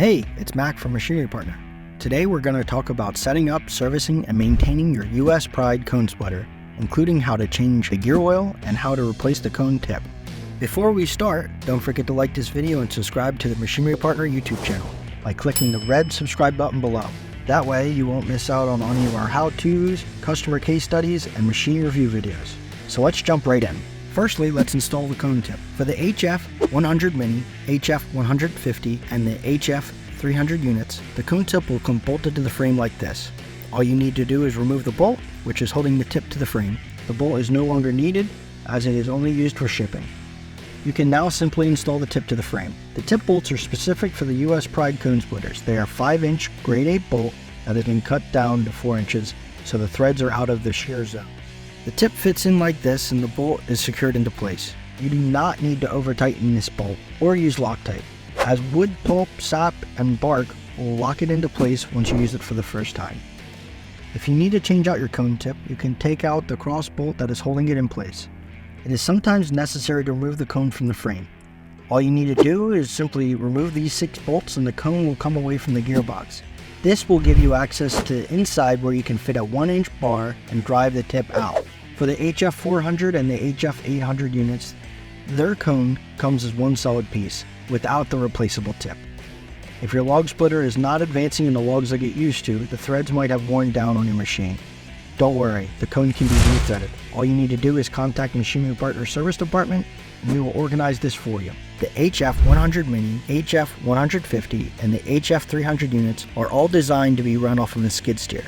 Hey, it's Mack from Machinery Partner. Today we're going to talk about setting up, servicing, and maintaining your US Pride cone splitter, including how to change the gear oil and how to replace the cone tip. Before we start, don't forget to like this video and subscribe to the Machinery Partner YouTube channel by clicking the red subscribe button below. That way you won't miss out on any of our how-tos, customer case studies, and machine review videos. So let's jump right in. Firstly, let's install the cone tip. For the HF 100 Mini, HF 150, and the HF 300 units, the cone tip will come bolted to the frame like this. All you need to do is remove the bolt, which is holding the tip to the frame. The bolt is no longer needed, as it is only used for shipping. You can now simply install the tip to the frame. The tip bolts are specific for the US Pride cone splitters. They are 5-inch grade 8 bolt that has been cut down to 4 inches, so the threads are out of the shear zone. The tip fits in like this and the bolt is secured into place. You do not need to over tighten this bolt or use Loctite, as wood pulp, sap, and bark will lock it into place once you use it for the first time. If you need to change out your cone tip, you can take out the cross bolt that is holding it in place. It is sometimes necessary to remove the cone from the frame. All you need to do is simply remove these 6 bolts and the cone will come away from the gearbox. This will give you access to inside where you can fit a 1-inch bar and drive the tip out. For the HF 400 and the HF 800 units, their cone comes as one solid piece, without the replaceable tip. If your log splitter is not advancing in the logs like it used to, the threads might have worn down on your machine. Don't worry, the cone can be rethreaded. All you need to do is contact Machinery Partner Service Department and we will organize this for you. The HF 100 Mini, HF 150, and the HF 300 units are all designed to be run off of a skid steer,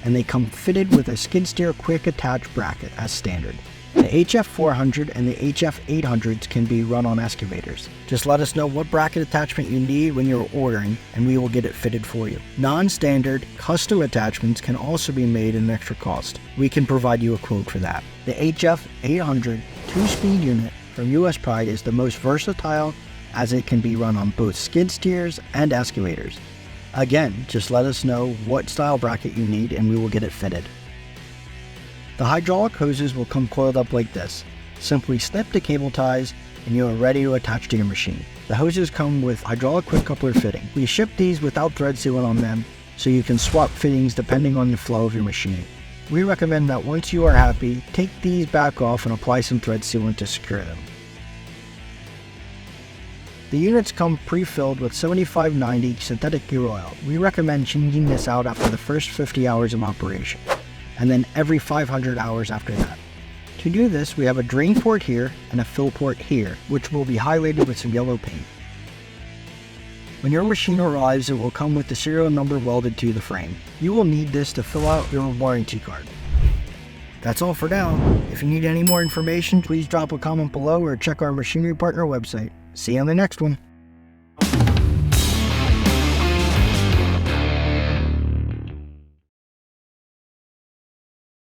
and they come fitted with a skid steer quick attach bracket as standard. The HF 400 and the HF 800s can be run on excavators. Just let us know what bracket attachment you need when you're ordering and we will get it fitted for you. Non-standard custom attachments can also be made at an extra cost. We can provide you a quote for that. The HF 800 2-speed unit from US Pride is the most versatile, as it can be run on both skid steers and excavators. Again, just let us know what style bracket you need and we will get it fitted. The hydraulic hoses will come coiled up like this. Simply snip the cable ties and you are ready to attach to your machine. The hoses come with hydraulic quick coupler fitting. We ship these without thread sealant on them, so you can swap fittings depending on the flow of your machine. We recommend that once you are happy, take these back off and apply some thread sealant to secure them. The units come pre-filled with 75/90 synthetic gear oil. We recommend changing this out after the first 50 hours of operation, and then every 500 hours after that. To do this, we have a drain port here and a fill port here, which will be highlighted with some yellow paint. When your machine arrives, it will come with the serial number welded to the frame. You will need this to fill out your warranty card. That's all for now. If you need any more information, please drop a comment below or check our Machinery Partner website. See you on the next one.